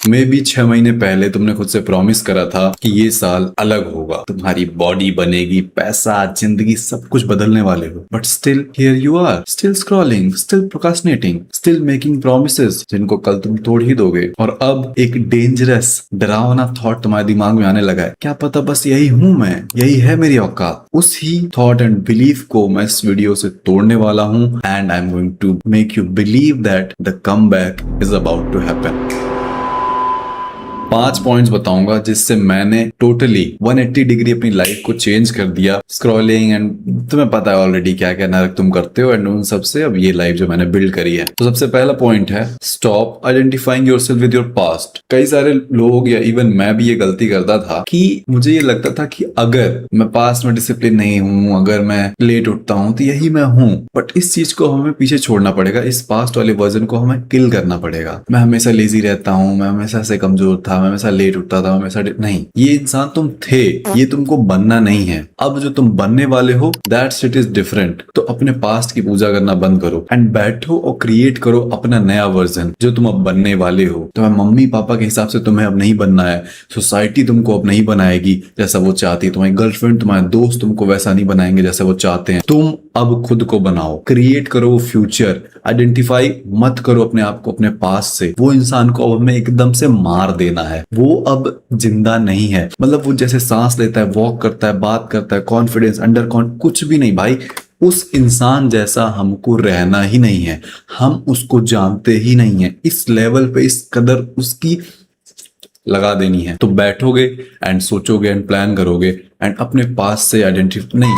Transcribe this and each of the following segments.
May be 6 महीने पहले तुमने खुद से प्रॉमिस करा था कि ये साल अलग होगा, तुम्हारी बॉडी बनेगी, पैसा, जिंदगी सब कुछ बदलने वाले हो, but still here you are, still scrolling, still procrastinating, still making promises जिनको कल तुम तोड़ ही दोगे। और अब एक डेंजरस डरावना थॉट तुम्हारे दिमाग में आने लगा है, क्या पता बस यही हूं मैं, यही है मेरी औकात। उसी थॉट एंड बिलीफ को मैं इस वीडियो से तोड़ने वाला हूं, and I am going to make you believe that the comeback is about to happen. 5 points बताऊंगा जिससे मैंने टोटली 180 डिग्री अपनी लाइफ को चेंज कर दिया। स्क्रॉलिंग एंड तुम्हें पता है ऑलरेडी क्या क्या नरक तुम करते हो, एंड उन सबसे अब ये लाइफ जो मैंने बिल्ड करी है। तो सबसे पहला पॉइंट है, stop identifying yourself with your past. कई सारे लोग या इवन मैं भी ये गलती करता था कि मुझे ये लगता था कि अगर मैं पास्ट में डिसिप्लिन नहीं हूं, अगर मैं लेट उठता हूं तो यही मैं हूं। बट इस चीज को हमें पीछे छोड़ना पड़ेगा, इस पास्ट वाले वर्जन को हमें किल करना पड़ेगा। मैं हमेशा लेजी रहता हूं, मैं हमेशा से कमजोर था, मैं हमेशा लेट उठता था, हमेशा नहीं, ये इंसान तुम थे, ये तुमको बनना नहीं है। अब जो तुम बनने वाले हो दैट्स इट इज डिफरेंट। तो अपने पास्ट की पूजा करना बंद करो एंड बैठो और क्रिएट करो अपना नया वर्जन जो तुम अब बनने वाले हो। तुम्हारे मम्मी पापा के हिसाब से तुम्हें अब नहीं बनना है, सोसाइटी तुमको अब नहीं बनाएगी जैसा वो चाहती है, तुम्हारी गर्लफ्रेंड, तुम्हारे दोस्त तुमको वैसा नहीं बनाएंगे जैसा वो चाहते हैं। तुम अब खुद को बनाओ, क्रिएट करो वो फ्यूचर। आइडेंटिफाई मत करो अपने आप को अपने पास से। वो इंसान को अब हमें एकदम से मार देना है, वो अब जिंदा नहीं है। मतलब वो जैसे सांस लेता है, वॉक करता है, बात करता है, कॉन्फिडेंस, अंडर कुछ भी नहीं भाई। उस इंसान जैसा हमको रहना ही नहीं है, हम उसको जानते ही नहीं है। इस लेवल पे इस कदर उसकी लगा देनी है। तो बैठोगे एंड सोचोगे एंड प्लान करोगे एंड अपने पास से आइडेंटिफाई नहीं,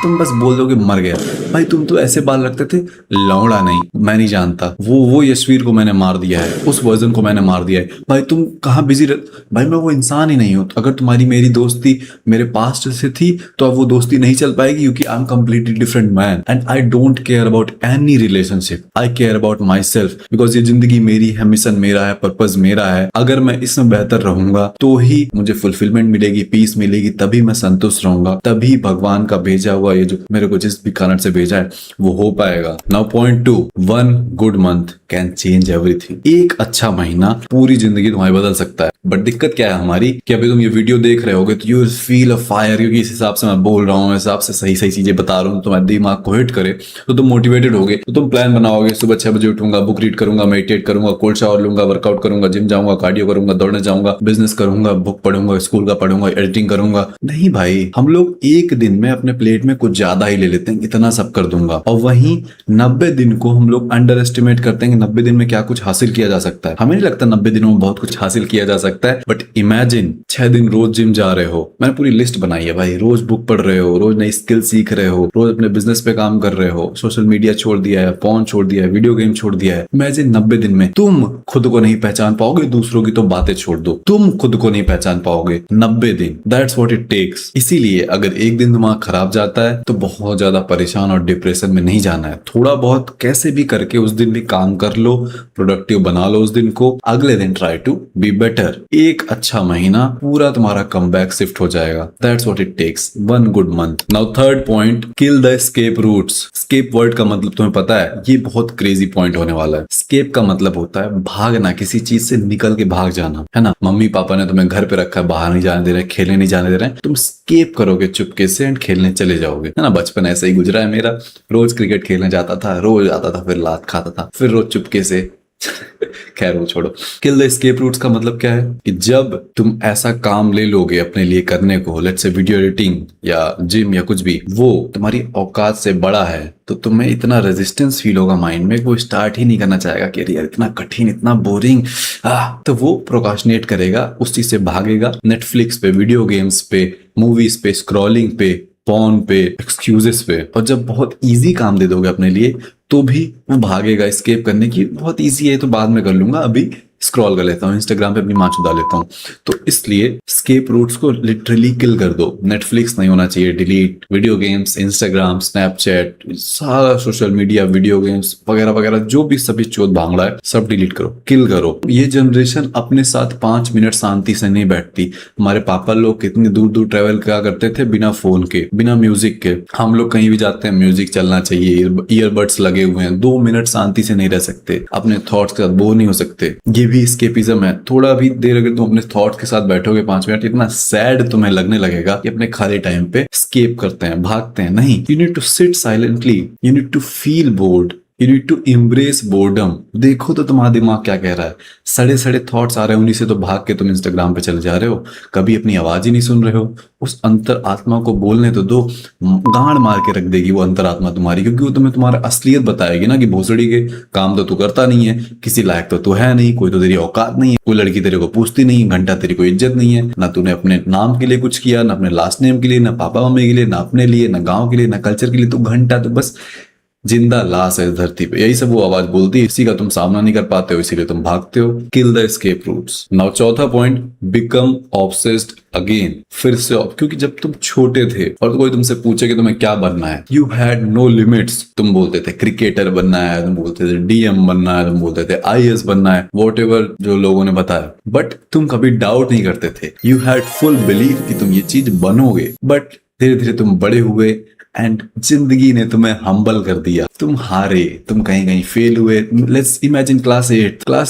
तुम बस बोल दोगे मर गया। भाई तुम तो ऐसे बाल रखते थे, लौड़ा नहीं, मैं नहीं जानता, वो यशवीर को मैंने मार दिया है, उस वर्जन को मैंने मार दिया है। भाई तुम कहाँ बिजी भाई मैं वो इंसान ही नहीं हूँ। अगर तुम्हारी मेरी दोस्ती मेरे पास्ट से थी तो अब वो दोस्ती नहीं चल पाएगी, क्योंकि I am completely different man and I don't care about any relationship. I care about my self, because ये जिंदगी मेरी है, मिशन मेरा है, पर्पज मेरा है। अगर मैं इसमें बेहतर रहूंगा तो ही मुझे फुलफिलमेंट मिलेगी, पीस मिलेगी, तभी मैं संतुष्ट रहूंगा, तभी भगवान का भेजा हुआ ये जो मेरे को जिस भी कारण से भेजा है वो हो पाएगा। Now point 2, 1 good month can change everything. एक अच्छा महीना पूरी जिंदगी तुम्हारी बदल सकता है। बट दिक्कत क्या है हमारी कि अभी तुम ये वीडियो देख रहे होगे तो यू फील अ फायर, क्योंकि इस हिसाब से मैं बोल रहा हूँ, इस हिसाब से सही सही चीजें बता रहा हूँ, तुम्हारे दिमाग को हिट करे तो तुम मोटिवेटेड होगे, तो तुम प्लान बनाओगे, सुबह 6 बजे उठूंगा, बुक रीड करूंगा, मेडिटेट करूंगा, कोल्ड शावर लूंगा, वर्कआउट करूंगा, जिम जाऊंगा, कार्डियो करूंगा, दौड़ने जाऊंगा, बिजनेस करूंगा, बुक पढ़ूंगा, स्कूल का पढ़ूंगा, एडिटिंग करूंगा। नहीं भाई, हम लोग एक दिन में अपने प्लेट में कुछ ज्यादा ही ले लेते हैं, इतना सब कर दूंगा, और वहीं 90 दिन को हम लोग अंडर एस्टिमेट करते हैं कि 90 दिन में क्या कुछ हासिल किया जा सकता है। हमें नहीं लगता 90 दिनों में बहुत कुछ हासिल किया जा सकता है। बट इमेजिन 6 दिन रोज जिम जा रहे हो, मैंने पूरी लिस्ट बनाई है भाई, रोज बुक पढ़ रहे हो, रोज नई स्किल सीख रहे हो, रोज अपने बिजनेस पे काम कर रहे हो, सोशल मीडिया छोड़ दिया है, फोन छोड़ दिया है, वीडियो गेम छोड़ दिया है। इमेजिन 90 दिन में तुम खुद को नहीं पहचान पाओगे, दूसरों की तो बातें छोड़ दो, तुम खुद को नहीं पहचान पाओगे। 90 दिन, दैट्स व्हाट इट टेक्स। इसीलिए अगर एक दिन दिमाग खराब जाता है तो बहुत ज्यादा परेशान और डिप्रेशन में नहीं जाना है। थोड़ा बहुत कैसे भी करके उस दिन भी काम कर लो, प्रोडक्टिव बना लो उस दिन को, अगले दिन ट्राई टू बी बेटर। एक अच्छा महीना पूरा तुम्हारा कमबैक शिफ्ट हो जाएगा। That's what it takes, 1 good month. Now third point, kill the escape routes. Escape word का मतलब तुम्हें पता है, ये बहुत क्रेजी पॉइंट होने वाला है। एस्केप का मतलब होता है भागना, किसी चीज से निकल के भाग जाना, है ना। मम्मी पापा ने तुम्हें घर पे रखा है, बाहर नहीं जाने दे रहे, खेलने नहीं जाने दे रहे, तुम एस्केप करोगे चुपके से एंड खेलने चले जाओगे, है ना। बचपन ऐसे ही गुजरा है मेरा, रोज क्रिकेट खेलने जाता था, रोज आता था, फिर लात खाता था, फिर रोज चुपके से खैर वो छोड़ो। किल द एस्केप रूट्स का मतलब क्या है कि जब तुम ऐसा काम ले लोगे अपने लिए करने को, लेट्स से वीडियो एडिटिंग या जिम या कुछ भी, वो तुम्हारी औकात से बड़ा है, तो तुम्हें इतना रेजिस्टेंस फील होगा माइंड में, वो स्टार्ट ही नहीं करना चाहेगा कि यार इतना कठिन, इतना बोरिंग, तो वो प्रोकास्टिनेट करेगा, उस चीज से भागेगा। नेटफ्लिक्स पे, वीडियो गेम्स पे, मूवीज पे, स्क्रॉलिंग पे, फोन पे, एक्सक्यूजेस पे। और जब बहुत इजी काम दे दोगे अपने लिए तो भी वो भागेगा एस्केप करने की, बहुत इजी है तो बाद में कर लूंगा, अभी स्क्रॉल कर लेता हूँ, इंस्टाग्राम पे अपनी माँ चुदा लेता हूँ। तो इसलिए स्केप रूट्स को लिटरली किल कर दो। नेटफ्लिक्स नहीं होना चाहिए, delete. Video games, Instagram, Snapchat, सारा सोशल मीडिया, वीडियो गेम्स वगैरह वगैरह जो भी सभी चोद भांगड़ा है सब डिलीट करो, किल करो। ये जनरेशन अपने साथ 5 मिनट शांति से नहीं बैठती। हमारे पापा लोग कितने दूर दूर ट्रेवल क्या करते थे बिना फोन के, बिना म्यूजिक के। हम लोग कहीं भी जाते हैं म्यूजिक चलना चाहिए, ईयरबड्स लगे हुए हैं, 2 मिनट शांति से नहीं रह सकते, अपने थॉट्स के साथ बोर नहीं हो सकते। ये भी escapism है। थोड़ा भी देर अगर तुम अपने थॉट्स के साथ बैठोगे 5 मिनट, इतना सैड तुम्हें लगने लगेगा कि अपने खाली टाइम पे escape करते हैं, भागते हैं। नहीं, you need to sit silently, you need to feel bored, You need to embrace boredom। देखो तो तुम्हारा दिमाग क्या कह रहा है। सड़े सड़े थॉट्स आ रहे हैं, उन्हीं से तो भाग के तुम इंस्टाग्राम पे चले जा रहे हो। कभी अपनी आवाज ही नहीं सुन रहे हो। उस अंतर आत्मा को बोलने तो दो, गांड मार के रख देगी वो अंतर आत्मा तुम्हारी, क्योंकि वो तुम्हें तुम्हारा असलियत बताएगी ना कि भोसड़ी के काम तो तू करता नहीं है, किसी लायक तो तू है नहीं, कोई तो तेरी औकात नहीं है, कोई लड़की तेरे को पूछती नहीं, घंटा तेरी कोई इज्जत नहीं है, ना तूने अपने नाम के लिए कुछ किया, ना अपने लास्ट नेम के लिए, ना पापा मम्मी के लिए, ना अपने लिए, ना गाँव के लिए, ना कल्चर के लिए। तू घंटा तो बस जिंदा लाश है इस धरती पे। यही सब वो आवाज बोलती है, इसी का तुम सामना नहीं कर पाते हो, इसीलिए तुम भागते हो। Kill the escape routes. Now चौथा पॉइंट, बिकम ऑब्सेस्ड अगेन। फिर से क्योंकि जब तुम छोटे थे और कोई तुमसे पूछे कि तुम्हें क्या बनना है, यू हैड नो लिमिट्स। तुम बोलते थे क्रिकेटर बनना है, तुम बोलते थे डीएम बनना है, तुम बोलते थे आईएएस बनना है, वॉट जो लोगों ने बताया, बट तुम कभी डाउट नहीं करते थे। यू हैड फुल बिलीव कि तुम ये चीज बनोगे। बट धीरे धीरे तुम बड़े हुए एंड जिंदगी ने तुम्हें हम्बल कर दिया। तुम हारे, तुम कहीं कहीं फेल हुए। लेट्स इमेजिन क्लास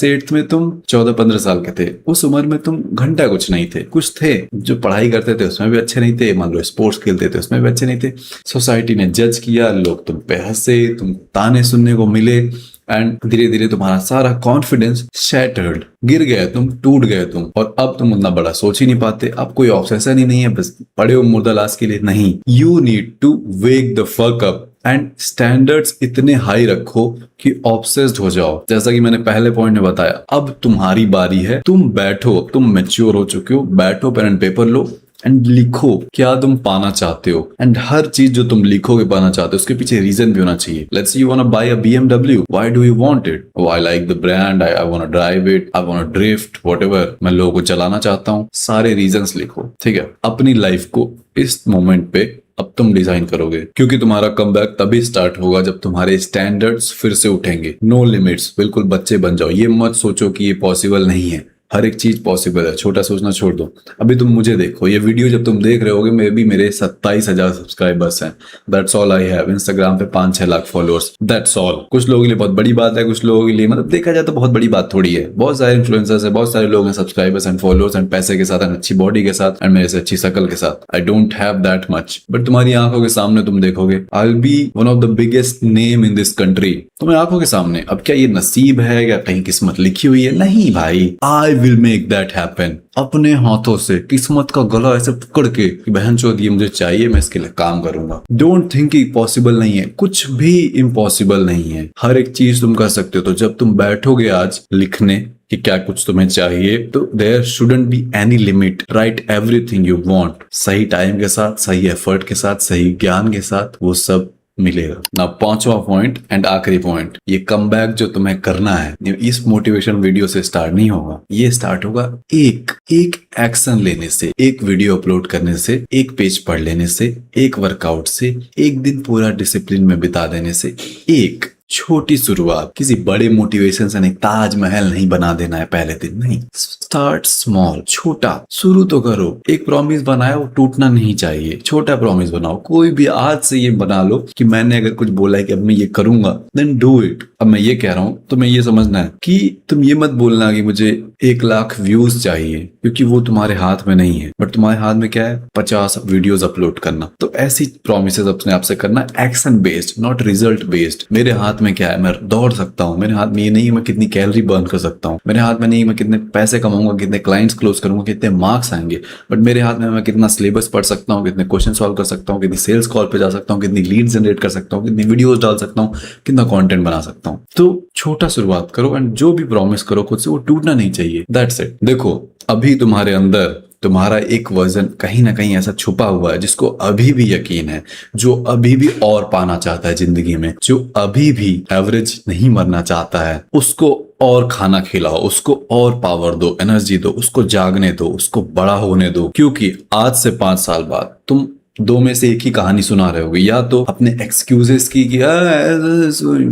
8 में तुम 14-15 साल के थे। उस उम्र में तुम घंटा कुछ नहीं थे, कुछ थे जो पढ़ाई करते थे उसमें भी अच्छे नहीं थे, मान लो स्पोर्ट्स खेलते थे उसमें भी अच्छे नहीं थे। सोसाइटी ने जज किया, लोग तुम पे हंसे, तुम ताने सुनने को मिले एंड धीरे धीरे तुम्हारा सारा कॉन्फिडेंस शैटर्ड, गिर गए तुम, टूट गए तुम। और अब तुम उतना बड़ा सोच ही नहीं पाते। अब कोई ऑब्सेशन ही नहीं है, बस पड़े हो मुर्दा लाश के लिए। नहीं, you need to wake the fuck up and standards इतने हाई रखो कि ऑब्सेस्ड हो जाओ। जैसा कि मैंने पहले पॉइंट में बताया, अब तुम्हारी बारी है। तुम बैठो, तुम मैच्योर हो चुके हो, बैठो, पेन एंड पेपर लो एंड लिखो क्या तुम पाना चाहते हो। एंड हर चीज जो तुम लिखोगे पाना चाहते हो, उसके पीछे रीजन भी होना चाहिए। Let's you want to buy a BMW, why do you want it? Oh, I like the brand, I want to drive it, I want to drift, whatever। मैं लोगों को चलाना चाहता हूँ। सारे रीजंस लिखो, ठीक है। अपनी लाइफ को इस मोमेंट पे अब तुम डिजाइन करोगे, क्योंकि तुम्हारा कमबैक तभी स्टार्ट होगा जब तुम्हारे स्टैंडर्ड्स फिर से उठेंगे। नो लिमिट्स, बिल्कुल बच्चे बन जाओ। ये मत सोचो कि ये पॉसिबल नहीं है। हर एक चीज पॉसिबल है, छोटा सोचना छोड़ दो। अभी तुम मुझे देखो, ये वीडियो जब तुम देख रहे होगे मेरे 27,000 सब्सक्राइबर्स हैं। That's all I have. Instagram पे 5-6 लाख फॉलोअर्स, दैट्स ऑल। कुछ लोगों के लिए बहुत बड़ी बात है, कुछ लोगों के लिए मतलब देखा जाए तो बहुत बड़ी बात थोड़ी है। बहुत सारे इन्फ्लुएंसर्स है, बहुत सारे लोग हैं सब्सक्राइबर्स एंड फॉलोअर्स एंड पैसे के साथ एंड अच्छी बॉडी के साथ एंड मेरे से अच्छी शक्ल के साथ। I don't have that much, but तुम्हारी आंखों के सामने तुम देखोगे I will be one of the biggest name in this country. तुम्हें आंखों के सामने। अब क्या ये नसीब है या कहीं किस्मत लिखी हुई है? नहीं भाई, I will make that happen. अपने हाथों से किस्मत का गला ऐसे पकड़ के कि बहन चोद ये मुझे चाहिए, मैं इसके लिए काम करूंगा। डोंट थिंक कि पॉसिबल नहीं है, कुछ भी इम्पॉसिबल नहीं है। हर एक चीज तुम कर सकते हो। तो जब तुम बैठोगे आज लिखने कि क्या कुछ तुम्हें चाहिए, तो there shouldn't be any limit. Right everything you want, सही टाइम के साथ, सही एफर्ट के साथ, सही ज्ञान के साथ, वो सब मिलेगा ना। 5वां पॉइंट एंड आखिरी पॉइंट, ये कमबैक जो तुम्हें करना है, इस मोटिवेशन वीडियो से स्टार्ट नहीं होगा। ये स्टार्ट होगा एक एक्शन लेने से, एक वीडियो अपलोड करने से, एक पेज पढ़ लेने से, एक वर्कआउट से, एक दिन पूरा डिसिप्लिन में बिता देने से। एक छोटी शुरुआत, किसी बड़े मोटिवेशन से नहीं। ताजमहल नहीं बना देना है पहले दिन, नहीं। स्टार्ट स्मॉल, छोटा शुरू तो करो। एक प्रॉमिस बनाया, वो टूटना नहीं चाहिए। छोटा प्रॉमिस बनाओ, कोई भी। आज से ये बना लो कि मैंने अगर कुछ बोला है कि अब मैं ये करूंगा, देन डू इट। अब मैं ये कह रहा हूं, तुम्हें ये समझना है कि तुम ये मत बोलना कि मुझे 1 लाख व्यूज चाहिए, क्योंकि वो तुम्हारे हाथ में नहीं है। बट तुम्हारे हाथ में क्या है? 50 वीडियोस अपलोड करना। तो ऐसी प्रॉमिसेस अपने आप से करना, action based, not result based. मेरे हाथ में क्या है? मैं दौड़ सकता हूँ। मेरे हाथ में ये नहीं मैं कितनी कैलोरी बर्न कर सकता हूँ। मेरे हाथ में नहीं मैं कितने पैसे कमाऊंगा, कितने क्लाइंट्स क्लोज करूंगा, कितने मार्क्स आएंगे। बट मेरे हाथ में मैं कितना सिलेबस पढ़ सकता हूँ, कितने क्वेश्चन सॉल्व कर सकता हूँ, कितनी सेल्स कॉल पे जा सकता हूँ, कितनी लीड जनरेट कर सकता हूँ, कितनी वीडियोस डाल सकता हूँ, कितना कंटेंट बना सकता हूँ। तो छोटा शुरुआत करो एंड जो भी प्रॉमिस करो खुद से, वो टूटना नहीं चाहिए। That's it. देखो, अभी तुम्हारे अंदर तुम्हारा एक वर्जन कहीं ना कहीं ऐसा छुपा हुआ है जिसको अभी भी यकीन है, जो अभी भी और पाना चाहता है जिंदगी में, जो अभी भी एवरेज नहीं मरना चाहता है। उसको और खाना खिलाओ, उसको और पावर दो, एनर्जी दो, उसको जागने दो, उसको बड़ा होने दो। क्योंकि आज से 5 साल बाद तुम 2 में से एक ही कहानी सुना रहे होगे। या तो अपने एक्सक्यूजेस की कि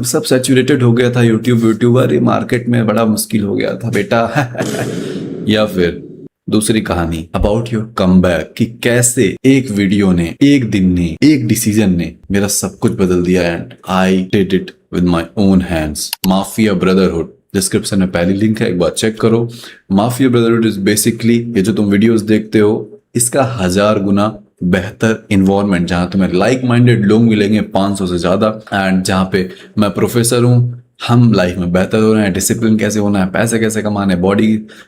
सब सैचुरेटेड हो गया था, यूट्यूब अरे मार्केट में बड़ा मुश्किल हो गया था बेटा या फिर दूसरी कहानी अबाउट योर कमबैक, कि कैसे एक वीडियो ने, एक दिन ने, एक डिसीजन ने मेरा सब कुछ बदल दिया and I did it with my own hands. Mafia brotherhood description में पहली लिंक है, एक बार चेक करो। माफिया ब्रदरहुड इज बेसिकली ये जो तुम वीडियोस देखते हो इसका 1000 गुना बेहतर इन्वायरमेंट, जहां तुम्हें लाइक माइंडेड लोग मिलेंगे 500 से ज्यादा, एंड जहां पे मैं प्रोफेसर हूं, हम लाइफ में बेहतर हो रहे हैं, डिसिप्लिन कैसे होना है, पैसे कैसे कमाने, बॉडी,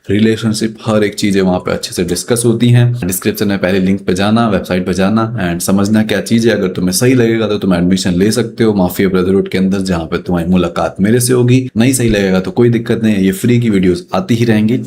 रिलेशनशिप, हर एक चीजें वहां पे अच्छे से डिस्कस होती हैं। डिस्क्रिप्शन में पहले लिंक पे जाना, वेबसाइट पे जाना एंड समझना क्या चीज है। अगर तुम्हें सही लगेगा तो तुम एडमिशन ले सकते हो माफिया ब्रदरहुड के अंदर, जहां पे तुम्हारी मुलाकात मेरे से होगी। नहीं सही लगेगा तो कोई दिक्कत नहीं है, ये फ्री की वीडियोस आती ही रहेंगी।